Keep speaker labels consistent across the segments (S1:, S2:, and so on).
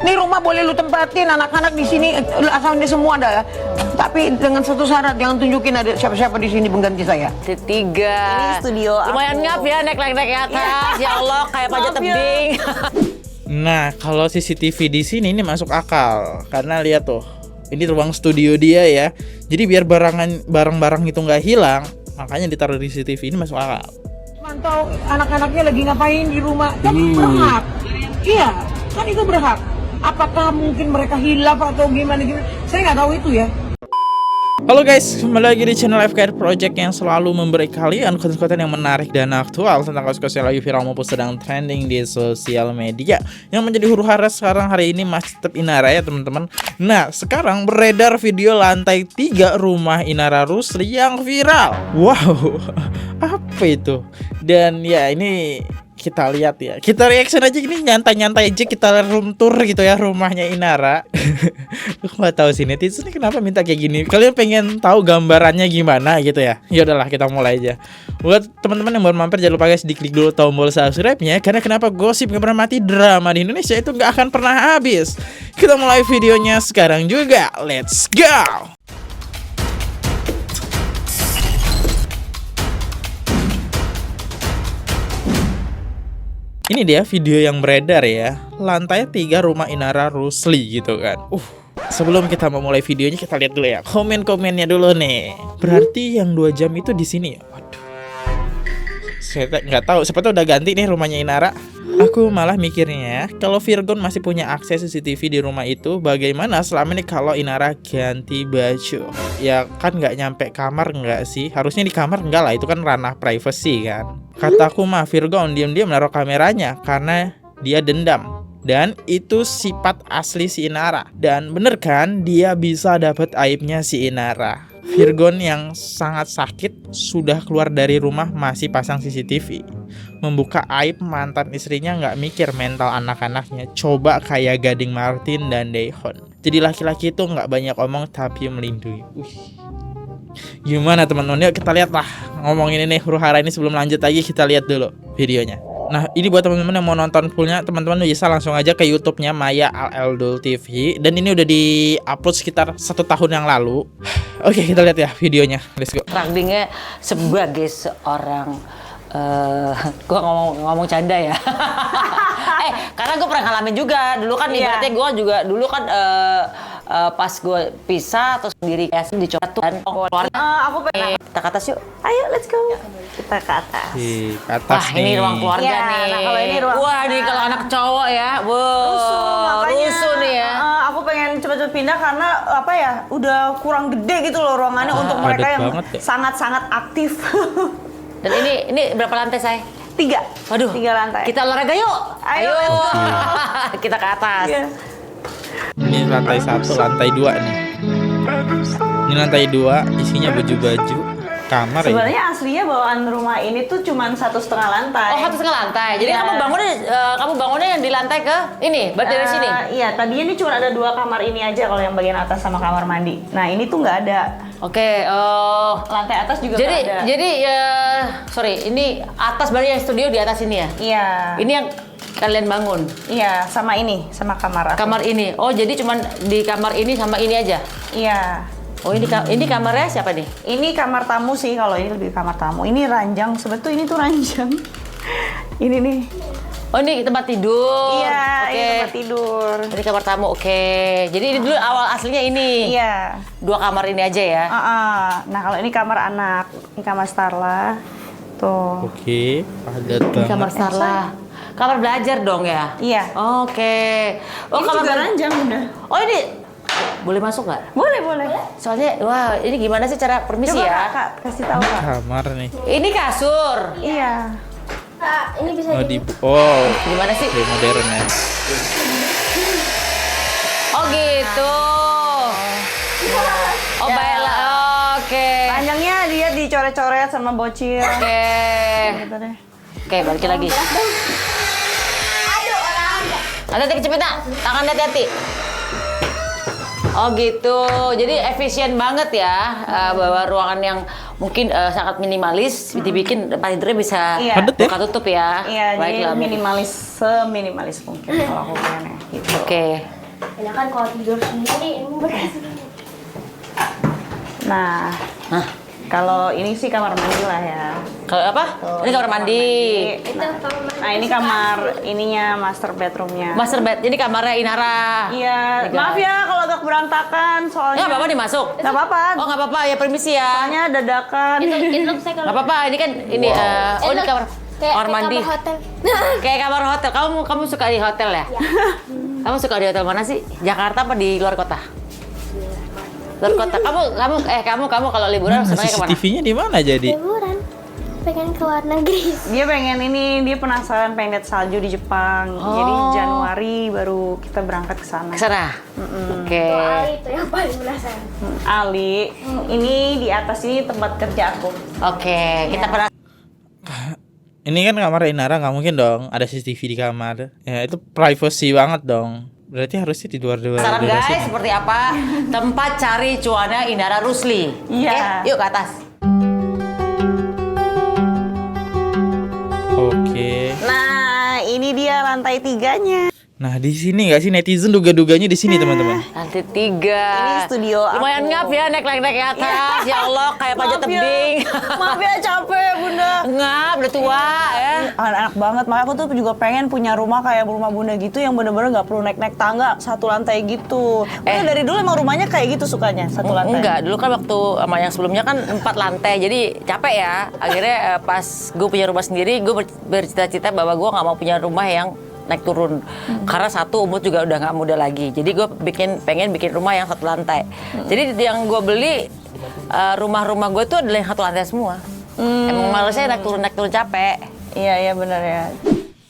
S1: Nih rumah boleh lu tempatin anak-anak di sini asal ini semua ada. Tapi dengan satu syarat, jangan tunjukin ada siapa-siapa di sini pengganti saya.
S2: Ketiga.
S3: Ini studio
S2: lumayan
S3: aku.
S2: ngap ya naik ke atas. Ya Allah kayak pajak tebing.
S4: Nah, kalau CCTV di sini ini masuk akal karena lihat tuh, ini ruang studio dia ya. Jadi biar barang-barang itu nggak hilang, makanya ditaruh di CCTV ini masuk akal.
S1: Mantau anak-anaknya lagi ngapain di rumah? Kan berhak. Iya, kan itu berhak. Apakah mungkin mereka hilaf atau gimana? Saya nggak tahu itu ya.
S4: Halo guys, kembali lagi di channel FKR Project yang selalu memberi kalian konten-konten yang menarik dan aktual tentang kasus-kasus yang lagi viral maupun sedang trending di sosial media. Yang menjadi huru-hara sekarang hari ini masih tetap Inara ya teman-teman. Nah, sekarang beredar video lantai 3 rumah Inara Rusli yang viral. Wow, apa itu? Dan ya ini kita lihat ya, kita reaction aja gini, nyantai-nyantai aja, kita room tour gitu ya rumahnya Inara. Aku nggak tahu sih netizen ini kenapa minta kayak gini. Kalian pengen tahu gambarannya gimana gitu ya? Ya udahlah kita mulai aja. Buat teman-teman yang baru mampir jangan lupa guys diklik dulu tombol subscribe-nya karena kenapa gosip nggak pernah mati, drama di Indonesia itu nggak akan pernah habis. Kita mulai videonya sekarang juga. Let's go. Ini dia video yang beredar ya, lantai 3 rumah Inara Rusli gitu kan. Sebelum kita memulai videonya kita lihat dulu ya komen-komennya dulu nih. Berarti yang 2 jam itu di sini ya. Waduh. Saya nggak tahu, siapa tahu udah ganti nih rumahnya Inara. Aku malah mikirnya kalau Virgon masih punya akses CCTV di rumah itu, bagaimana selama ini kalau Inara ganti baju? Ya kan nggak nyampe kamar nggak sih? Harusnya di kamar enggak lah, itu kan ranah privacy kan. Kataku mah Virgon diam-diam menaruh kameranya karena dia dendam. Dan itu sifat asli si Inara. Dan bener kan dia bisa dapat aibnya si Inara. Virgon yang sangat sakit sudah keluar dari rumah masih pasang CCTV. Membuka aib mantan istrinya nggak mikir mental anak-anaknya. Coba kayak Gading Martin dan Daehon. Jadi laki-laki itu nggak banyak omong tapi melindungi. Gimana teman-teman? Yuk kita lihat lah ngomongin ini huru-hara ini. Sebelum lanjut lagi kita lihat dulu videonya. Nah ini buat teman-teman yang mau nonton fullnya, teman-teman bisa langsung aja ke YouTube-nya Maya Al-Eldul TV. Dan ini udah di-upload sekitar 1 tahun yang lalu. Oke kita lihat ya videonya. Let's go.
S2: Trendingnya sebagai seorang gua ngomong canda ya. Karena gue pernah ngalamin juga dulu kan. Ibaratnya gue juga dulu kan pas gue pisah atau sendiri kayak dicoba tuh kan
S3: Aku pengen.
S2: kita ke atas yuk.
S3: Ayo let's go. Kita ke atas.
S4: Di atas
S2: Wah
S4: nih.
S2: ini ruang keluarga
S3: Iya,
S2: nih.
S3: nah, kalau ini ruang
S2: Wah nih kalau anak cowok ya, rusuh nih ya.
S3: Aku pengen cepet-cepet pindah karena apa ya, udah kurang gede gitu loh ruangannya untuk mereka
S4: padat
S3: yang
S4: banget ya.
S3: sangat-sangat aktif.
S2: Dan ini berapa lantai saya?
S3: 3.
S2: Waduh.
S3: 3 lantai.
S2: Kita olahraga yuk.
S3: Ayo.
S2: Kita ke atas.
S3: Iya.
S4: Ini lantai 1, lantai 2 nih. Ini lantai 2 isinya baju-baju kamar ya.
S3: Sebenarnya aslinya bawaan rumah ini tuh cuman 1,5 lantai.
S2: Oh 1,5 lantai. Jadi
S3: Iya.
S2: kamu bangunnya yang di lantai ke ini, berarti dari sini.
S3: Iya, tadinya ini cuma ada 2 kamar ini aja kalau yang bagian atas sama kamar mandi. Nah ini tuh nggak ada.
S2: Oke.
S3: Lantai atas juga nggak ada.
S2: Jadi sorry, ini atas berarti yang studio di atas ini ya?
S3: Iya.
S2: Ini yang kalian bangun.
S3: Iya, sama ini, sama kamar aku.
S2: Kamar ini. Oh, jadi cuman di kamar ini sama ini aja.
S3: Iya.
S2: Oh, ini kamarnya siapa nih?
S3: Ini kamar tamu sih, kalau ini lebih kamar tamu. Ini ranjang, sebetulnya ini tuh ranjang. Ini nih.
S2: Oh, ini tempat tidur.
S3: Iya,
S2: Oke.
S3: ini tempat tidur.
S2: Ini kamar tamu. Oke. Jadi ini dulu awal aslinya ini.
S3: Iya.
S2: 2 kamar ini aja ya.
S3: Nah, kalau ini kamar anak. Ini kamar Starla. Tuh.
S4: Oke, padat
S2: Ini
S4: banget.
S2: kamar Starla. Kamar belajar dong ya?
S3: Iya.
S2: Oke. Oh,
S3: Ini
S2: kamar
S3: juga ranjang udah.
S2: Oh, ini boleh masuk nggak?
S3: Boleh, boleh.
S2: Soalnya, wah, ini gimana sih cara permisi
S3: Coba
S2: ya?
S3: Kak, kasih tahu Kak.
S4: Kamar nih.
S2: Ini kasur.
S3: Iya.
S2: Gimana sih?
S4: Lebih modern ya.
S2: Oh gitu. Oh baiklah. Oke.
S3: Ranjangnya dia dicoret-coret sama bocil.
S2: Oke.
S3: Gitu deh.
S2: Oke, balikin lagi. Hati-hati kecepatan. Tangan hati-hati. Oh gitu. Jadi efisien banget ya, bawa ruangan yang mungkin sangat minimalis, dibikin tempat tidurnya bisa
S3: Iya.
S4: Padet ya?
S2: buka tutup ya.
S3: Iya, jadi
S2: Baiklah, Min.
S3: seminimalis mungkin kalau aku pengennya gitu.
S2: Oke.
S5: Enakan kalau tidur sendiri, ini berhasil.
S3: Nah,
S2: Hah,
S3: kalau ini sih kamar mandi lah ya.
S2: kalau apa? Ini kamar mandi.
S5: Itu kamar mandi.
S3: Nah, ini kamar ininya master bedroomnya.
S2: Master bed. Ini kamarnya Inara.
S3: Iya,
S2: Ini,
S3: maaf
S2: guys.
S3: ya kalau agak berantakan soalnya.
S2: Nggak apa-apa dimasuk.
S3: Nggak apa-apa.
S2: Oh nggak apa-apa ya, permisi ya.
S3: Soalnya dadakan.
S5: Itu saya kalau
S2: Nggak apa-apa, ini kan ini oh ini kamar mandi.
S5: kamar hotel.
S2: Kayak kamar hotel. Kamu suka di hotel ya? Kamu suka di hotel mana sih? Jakarta apa di luar kota? Luar kota. Kamu kalau liburan
S4: Nah,
S2: senangnya kemana?
S4: CCTV-nya di mana jadi?
S5: Liburan. Pengen ke luar negeri.
S3: Dia pengen ini, dia penasaran pengen lihat salju di Jepang. Jadi
S2: Oh.
S3: Januari baru kita berangkat ke sana.
S2: Ke sana. Oke.
S5: Itu Ali itu yang paling penasaran.
S3: Ali, ini di atas ini tempat kerja aku.
S2: Oke, kita pernah
S4: Ini kan kamar Inara, nggak mungkin dong ada CCTV di kamar. Ya itu privacy banget dong. Berarti harusnya di luar
S2: saran
S4: durasi.
S2: guys seperti apa tempat cari cuannya Inara Rusli.
S3: Iya.
S2: Oke, yuk ke atas.
S4: Oke.
S3: Nah, ini dia lantai 3-nya.
S4: Nah di sini nggak sih netizen duga-duganya di sini teman-teman.
S2: Lantai 3.
S3: Ini studio
S2: Lumayan
S3: aku.
S2: ngap ya naik ke atas. Ya Allah kayak panjat
S3: Maaf ya.
S2: tebing.
S3: Maaf ya capek bunda.
S2: Ngap udah tua ya.
S3: Anak banget, makanya aku tuh juga pengen punya rumah kayak rumah bunda gitu yang bener-bener nggak perlu naik-naik tangga, satu lantai gitu. Dari dulu emang rumahnya kayak gitu sukanya, satu lantai.
S2: Enggak, dulu kan waktu sama yang sebelumnya kan 4 lantai, jadi capek ya. Akhirnya pas gue punya rumah sendiri, gue bercita-cita bahwa gue nggak mau punya rumah yang naik turun. Karena satu umur juga udah nggak muda lagi. Jadi gue pengen bikin rumah yang satu lantai. Jadi yang gue beli rumah-rumah gue tuh adalah yang satu lantai semua. Emang malesnya naik turun capek.
S3: Iya benar ya.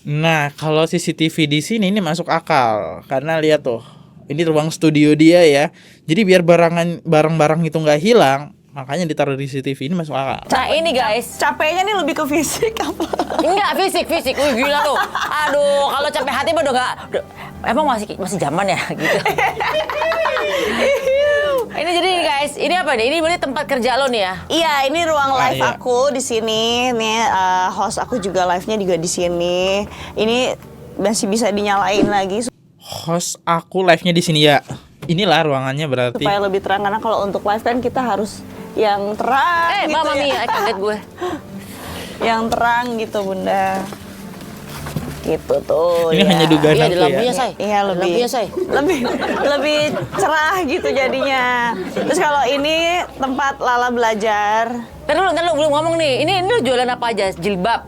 S4: Nah kalau CCTV di sini ini masuk akal karena lihat tuh, ini ruang studio dia ya. Jadi biar barang-barang itu nggak hilang, makanya ditaruh di CCTV ini masuk akal.
S2: Nah ini guys,
S3: Capeknya nih lebih ke fisik apa?
S2: enggak fisik, wih gila tuh. Aduh, kalau capek hati mah udah nggak, emang masih zaman ya gitu. Ini jadi guys, ini apa nih? Ini berarti tempat kerja lo nih ya?
S3: Iya, ini ruang live
S4: iya.
S3: aku di sini. Nih host aku juga live-nya juga di sini. Ini masih bisa dinyalain lagi
S4: Host aku live-nya di sini ya. Inilah ruangannya berarti.
S3: supaya lebih terang karena kalau untuk live kan kita harus yang terang gitu
S2: Mama
S3: ya.
S2: Mia, kaget gue.
S3: Yang terang gitu bunda. Gitu tuh.
S4: Ini
S3: ya.
S4: hanya dugaan
S2: Iya,
S4: aku
S2: di
S4: ya.
S2: lampunya, say.
S3: Iya lebih
S2: Lampunya, say.
S3: lebih cerah gitu jadinya. Terus kalau ini tempat Lala belajar.
S2: Ntar dulu, belum ngomong nih. Ini lo jualan apa aja? Jilbab.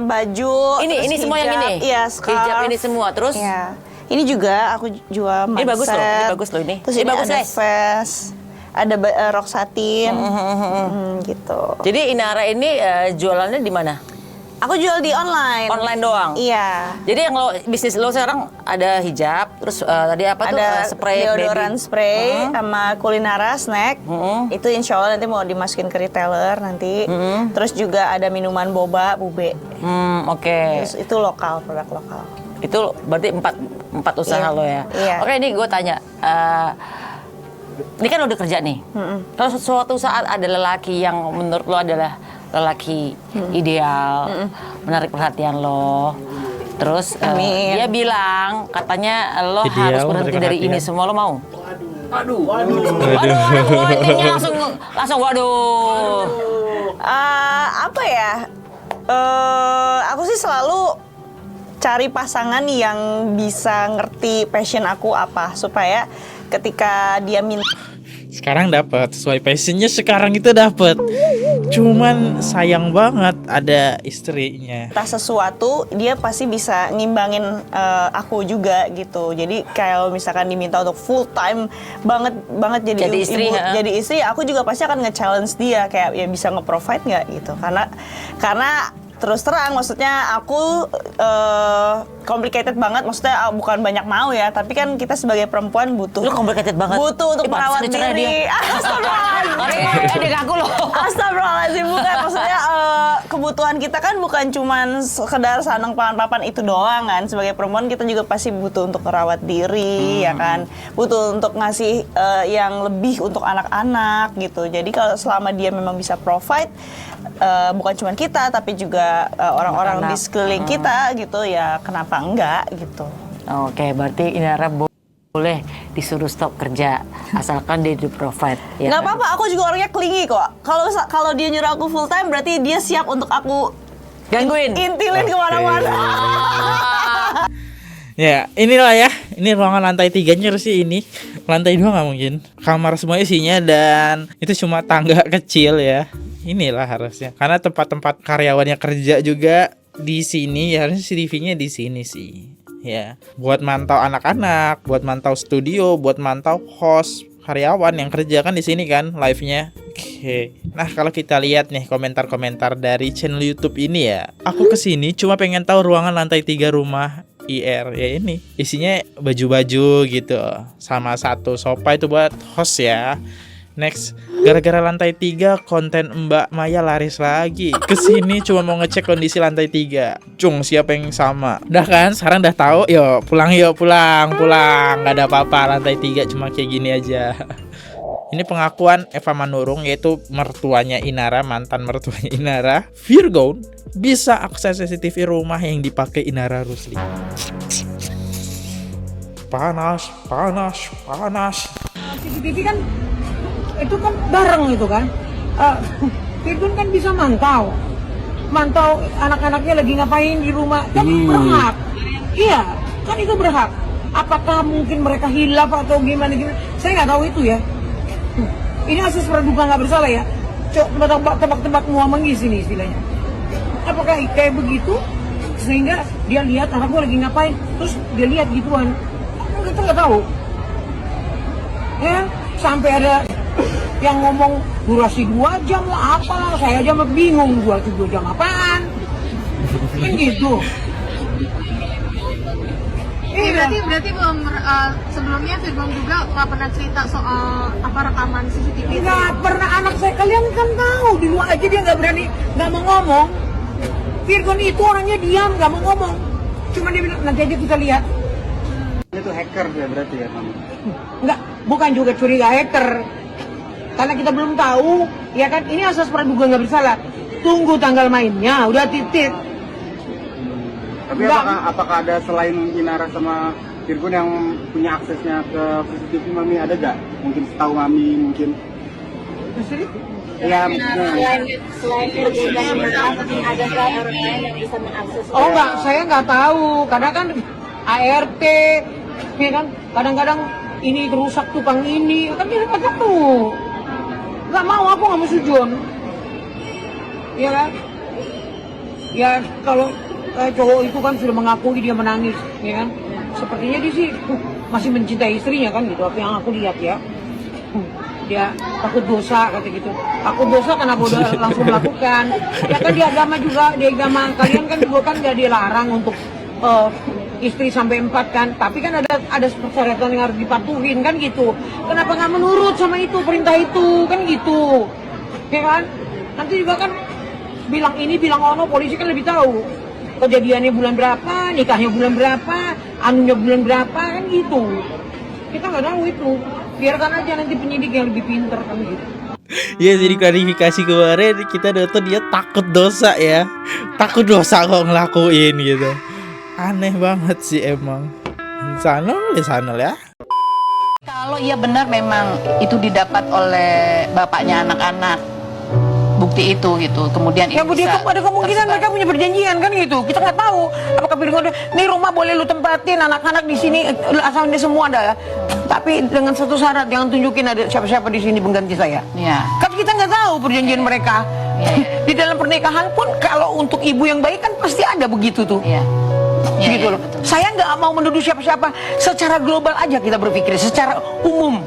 S3: Baju.
S2: Ini
S3: terus
S2: semua yang
S3: hijab.
S2: ini?
S3: Iya, scarf.
S2: Hijab ini semua. Terus
S3: Iya. Ini juga aku jual
S2: Ini bagus loh,
S3: mindset.
S2: ini bagus loh ini.
S3: Terus
S2: Ini
S3: ini
S2: bagus,
S3: ada
S2: guys.
S3: vest, ada rok satin, gitu.
S2: jadi Inara ini jualannya di mana?
S3: Aku jual di online.
S2: Online doang?
S3: Iya.
S2: Jadi yang lo bisnis lo sekarang ada hijab, terus tadi apa tuh?
S3: Ada
S2: Spray
S3: deodoran
S2: baby.
S3: spray sama kulinara snack. Itu insya Allah nanti mau dimasukin ke retailer nanti. Terus juga ada minuman boba, bube.
S2: Oke.
S3: Terus itu lokal, produk lokal.
S2: Itu berarti empat usaha
S3: Iya.
S2: lo ya?
S3: Iya.
S2: Oke, ini gue tanya. Ini kan lo udah kerja nih. Kalau suatu saat ada lelaki yang menurut lo adalah lelaki ideal, menarik perhatian lo. Terus
S3: Amin.
S2: dia bilang katanya lo
S4: Ideal,
S2: harus berhenti
S4: menarik
S2: dari ini
S4: perhatian.
S2: semua, lo mau? Waduh, ini langsung waduh.
S3: Apa ya? Aku sih selalu cari pasangan yang bisa ngerti passion aku apa supaya ketika dia minta
S4: Sekarang dapat sesuai passionnya, sekarang itu dapat. Cuman sayang banget ada istrinya.
S3: sesuatu, dia pasti bisa ngimbangin aku juga gitu. Jadi kalau misalkan diminta untuk full time banget jadi
S2: istri,
S3: ibu,
S2: ha?
S3: jadi istri, aku juga pasti akan nge-challenge dia kayak ya bisa nge-provide nggak gitu. Karena terus terang maksudnya aku complicated banget. Maksudnya bukan banyak mau ya, tapi kan kita sebagai perempuan butuh.
S2: Lu complicated banget.
S3: Butuh untuk merawat
S2: pantesan dicerai
S3: diri.
S2: dia.
S3: Astagfirullahaladzim.
S2: Dia ngaku loh.
S3: Astagfirullahaladzim, bukan. Maksudnya kebutuhan kita kan bukan cuman sekedar sanang pangan papan itu doang kan. Sebagai perempuan kita juga pasti butuh untuk merawat diri, ya kan. Butuh untuk ngasih yang lebih untuk anak-anak gitu. Jadi kalau selama dia memang bisa provide, bukan cuma kita tapi juga orang-orang di sekeliling kita gitu, ya kenapa enggak gitu.
S2: Oke, berarti Inara boleh disuruh stop kerja asalkan dia di provide. Ya
S3: Nggak
S2: kan?
S3: apa-apa, aku juga orangnya clingy kok. Kalau dia nyuruh aku full time berarti dia siap untuk aku
S2: Gangguin.
S3: intilin kemana-mana.
S4: Ya, inilah ya. Ini ruangan lantai 3-nya sih ini. Lantai 2 nggak mungkin. Kamar semua isinya dan itu cuma tangga kecil ya. Inilah harusnya. Karena tempat-tempat karyawannya kerja juga di sini, ya harusnya CCTV-nya di sini sih. Ya, buat mantau anak-anak, buat mantau studio, buat mantau host, karyawan yang kerja kan di sini kan live-nya. Oke. Nah, kalau kita lihat nih komentar-komentar dari channel YouTube ini ya. Aku kesini cuma pengen tahu ruangan lantai 3 rumah IR ya ini. Isinya baju-baju gitu. Sama satu sofa itu buat host ya. Next, gara-gara lantai 3 konten Mbak Maya laris lagi. Kesini cuma mau ngecek kondisi lantai 3. Cung, siapa yang sama? Udah kan, sekarang udah tahu. Yuk, pulang. Gak ada apa-apa, lantai 3 cuma kayak gini aja. Ini pengakuan Eva Manurung, yaitu mertuanya Inara, mantan mertuanya Inara. Virgo bisa akses CCTV rumah yang dipakai Inara Rusli. Panas.
S1: CCTV kan itu kan bareng itu kan. Virgon kan bisa mantau anak-anaknya lagi ngapain di rumah, kan berhak. Iya, kan itu berhak. Apakah mungkin mereka hilaf atau gimana? Saya nggak tahu itu ya. Ini asas praduga nggak bersalah ya. Tebak-tebak ngomong di sini istilahnya. Apakah kayak begitu sehingga dia lihat anakku lagi ngapain, terus dia lihat gituan? Kita nggak tahu. Ya, sampai ada yang ngomong durasi 2 jam lah apa, saya aja mah bingung 2 jam apaan. Kan gitu.
S6: Berarti belum sebelumnya Virgon juga nggak pernah cerita soal apa rekaman CCTV itu?
S1: Nggak pernah, anak saya, kalian kan tahu di luar aja dia nggak berani, nggak mau ngomong. Virgon itu orangnya diam, nggak mau ngomong. Cuma dia bilang nanti aja kita lihat.
S7: Itu hacker ya berarti ya Mami?
S1: Nggak, bukan juga curiga hacker. Karena kita belum tahu, ya kan, ini asas praduga nggak bersalah. Tunggu tanggal mainnya, udah titik.
S7: Tapi apakah ada selain Inara sama Virgon yang punya aksesnya ke CCTV Mami, ada gak? Mungkin setahu Mami mungkin? Ya,
S5: Selain Virgon dan ada nggak orang lain yang bisa mengakses?
S1: Oh enggak, saya nggak tahu. Karena kan ART, ya kan, kadang-kadang ini rusak tukang ini, kan dia nggak tahu. Nggak mau, aku nggak mau sujud. Ya kan? Ya kalau cowok itu kan sudah mengakui dia menangis, ya kan? Sepertinya dia sih masih mencintai istrinya kan gitu. Apa yang aku lihat ya. Dia takut dosa kata gitu. Aku dosa karena aku udah langsung melakukan. Ya kan di agama juga, di agama kalian kan juga kan nggak dilarang untuk istri sampai 4 kan. Tapi kan ada persyaratan yang harus dipatuhin kan gitu. Kenapa nggak menurut sama itu perintah itu kan gitu, ya kan? Nanti juga kan bilang ini bilang ono, polisi kan lebih tahu kejadiannya bulan berapa, nikahnya bulan berapa, anunya bulan berapa kan gitu. Kita nggak tahu itu. Biarkan aja nanti penyidik yang lebih pinter kan gitu.
S4: Ya, jadi klarifikasi kemarin kita nonton dia takut dosa ya. Takut dosa kok ngelakuin gitu. Aneh banget sih emang. Sana ya.
S8: Kalau iya benar memang itu didapat oleh bapaknya anak-anak, bukti itu gitu. Kemudian
S1: Ya Bu, dia ada kemungkinan mereka punya perjanjian kan gitu. Kita nggak tahu apakah Virgon nih rumah boleh lu tempatin anak-anak di sini asal ini semua ada. Tapi dengan satu syarat, jangan tunjukin ada siapa-siapa di sini pengganti saya.
S8: Iya.
S1: Kan kita nggak tahu perjanjian mereka.
S8: Iya.
S1: Di dalam pernikahan pun kalau untuk ibu yang baik kan pasti ada begitu tuh.
S8: Iya. Iya,
S1: Gitu
S8: iya,
S1: loh.
S8: betul.
S1: Saya nggak mau menuduh siapa-siapa. Secara global aja kita berpikir, secara umum.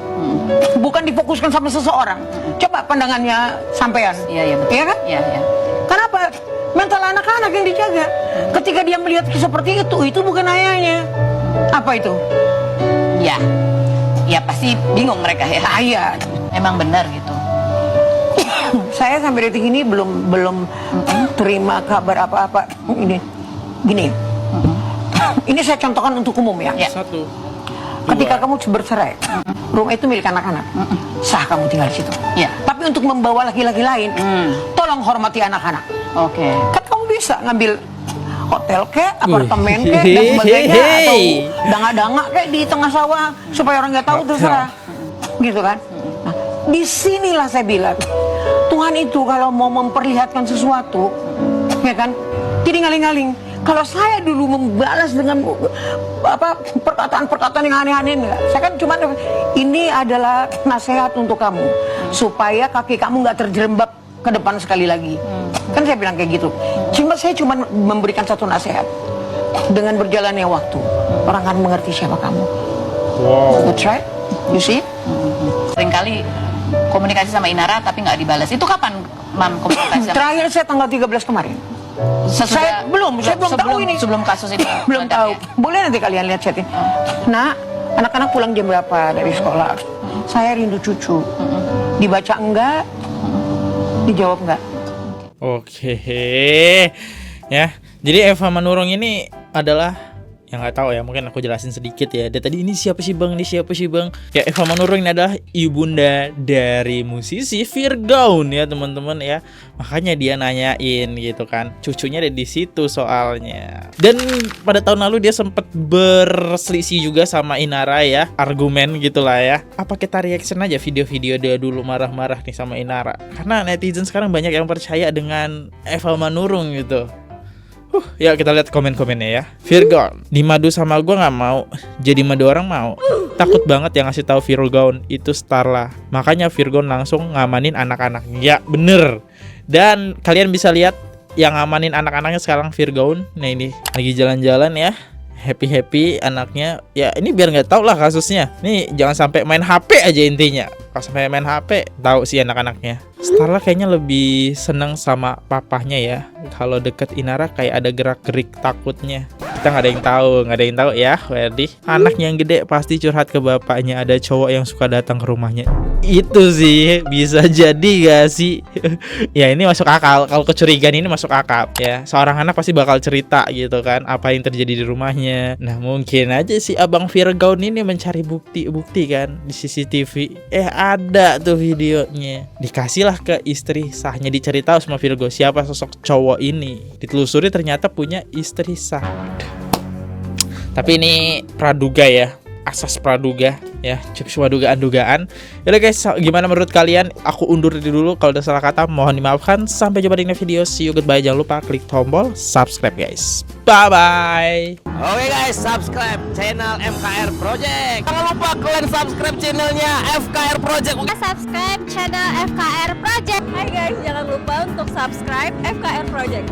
S1: Bukan difokuskan sama seseorang. Coba pandangannya sampean.
S8: Iya, iya betul.
S1: Iya kan?
S8: Iya, iya.
S1: Kenapa? Mental anak-anak yang dijaga. Ketika dia melihat seperti itu bukan ayahnya. Apa itu?
S8: Ya, ya pasti bingung mereka ya.
S1: Ayah.
S8: Emang benar gitu.
S1: Saya sampai detik ini belum terima kabar apa-apa. Ini, gini. Ini saya contohkan untuk umum ya.
S8: Ya.
S4: Satu.
S1: Ketika kamu bercerai, rumah itu milik anak-anak. Sah kamu tinggal di situ.
S8: Ya.
S1: Tapi untuk membawa laki-laki lain, tolong hormati anak-anak.
S8: Oke.
S1: Kan kamu bisa ngambil hotel kek, apartemen kek, dan sebagainya, atau danga-danga kek di tengah sawah supaya orang nggak tahu, terserah, gitu kan? Nah, disinilah saya bilang Tuhan itu kalau mau memperlihatkan sesuatu, ya kan, jadi ngaling-ngaling. Kalau saya dulu membalas dengan perkataan-perkataan yang aneh-aneh, enggak. Saya kan cuma ini adalah nasihat untuk kamu supaya kaki kamu nggak terjerembab ke depan sekali lagi. Kan saya bilang kayak gitu. Saya cuma memberikan satu nasihat. Dengan berjalannya waktu, orang akan mengerti siapa kamu.
S4: Wow.
S1: That's right. You see?
S8: Seringkali komunikasi sama Inara tapi nggak dibalas. Itu kapan, Mam, komunikasi sama?
S1: Terakhir saya tanggal 13 kemarin. Saya belum tahu ini.
S8: Sebelum kasus ini.
S1: Belum
S8: meledak
S1: tahu.
S8: ya?
S1: Boleh nanti kalian lihat chatnya. Nah, anak-anak pulang jam berapa dari sekolah? Saya rindu cucu. Dibaca enggak? Dijawab enggak?
S4: Oke. Ya. Jadi Eva Manurung ini adalah yang nggak tahu ya, mungkin aku jelasin sedikit ya. Dari tadi ini siapa sih bang? Ini siapa sih bang? Ya, Eva Manurung ini adalah ibunda dari musisi Virgaun ya teman-teman ya. Makanya dia nanyain gitu kan. Cucunya ada di situ soalnya. Dan pada tahun lalu dia sempat berselisih juga sama Inara ya, argumen gitulah ya. Apa kita reaction aja video-video dia dulu marah-marah nih sama Inara? Karena netizen sekarang banyak yang percaya dengan Eva Manurung gitu. Ya kita lihat komen-komennya ya. Virgaun, di madu sama gue nggak mau, jadi madu orang mau. Takut banget yang ngasih tahu Virgaun itu Starla. Makanya Virgaun langsung ngamanin anak-anaknya. Ya bener. Dan kalian bisa lihat yang ngamanin anak-anaknya sekarang Virgaun. Nah ini lagi jalan-jalan ya, happy anaknya. Ya ini biar nggak tahu lah kasusnya. Nih jangan sampai main HP aja intinya. Kalau sampai main HP, tahu sih anak-anaknya. Starla kayaknya lebih seneng sama papahnya ya. Kalau deket Inara kayak ada gerak-gerik takutnya. Kita nggak ada yang tahu ya, Werdi. Anak yang gede pasti curhat ke bapaknya. Ada cowok yang suka datang ke rumahnya. Itu sih bisa jadi gak sih? Ya ini masuk akal. Kalau kecurigaan ini masuk akal ya. Seorang anak pasti bakal cerita gitu kan, apa yang terjadi di rumahnya. Nah mungkin aja sih abang Virgaun ini mencari bukti-bukti kan di CCTV. Ada tuh videonya. Dikasihlah ke istri sahnya, diceritakan sama Virgo siapa sosok cowok ini. Ditelusuri ternyata punya istri sah. Tapi ini praduga ya, asas praduga ya, cuma dugaan-dugaan. Yaudah guys, gimana menurut kalian? Aku undur dulu, kalau ada salah kata mohon dimaafkan. Sampai jumpa di next video, see you, goodbye. Jangan lupa klik tombol subscribe guys. Bye bye.
S9: Oke guys, subscribe channel FKR Project. Jangan lupa kalian subscribe channelnya FKR Project.
S6: Subscribe channel FKR Project.
S3: Hai guys, jangan lupa untuk subscribe FKR Project.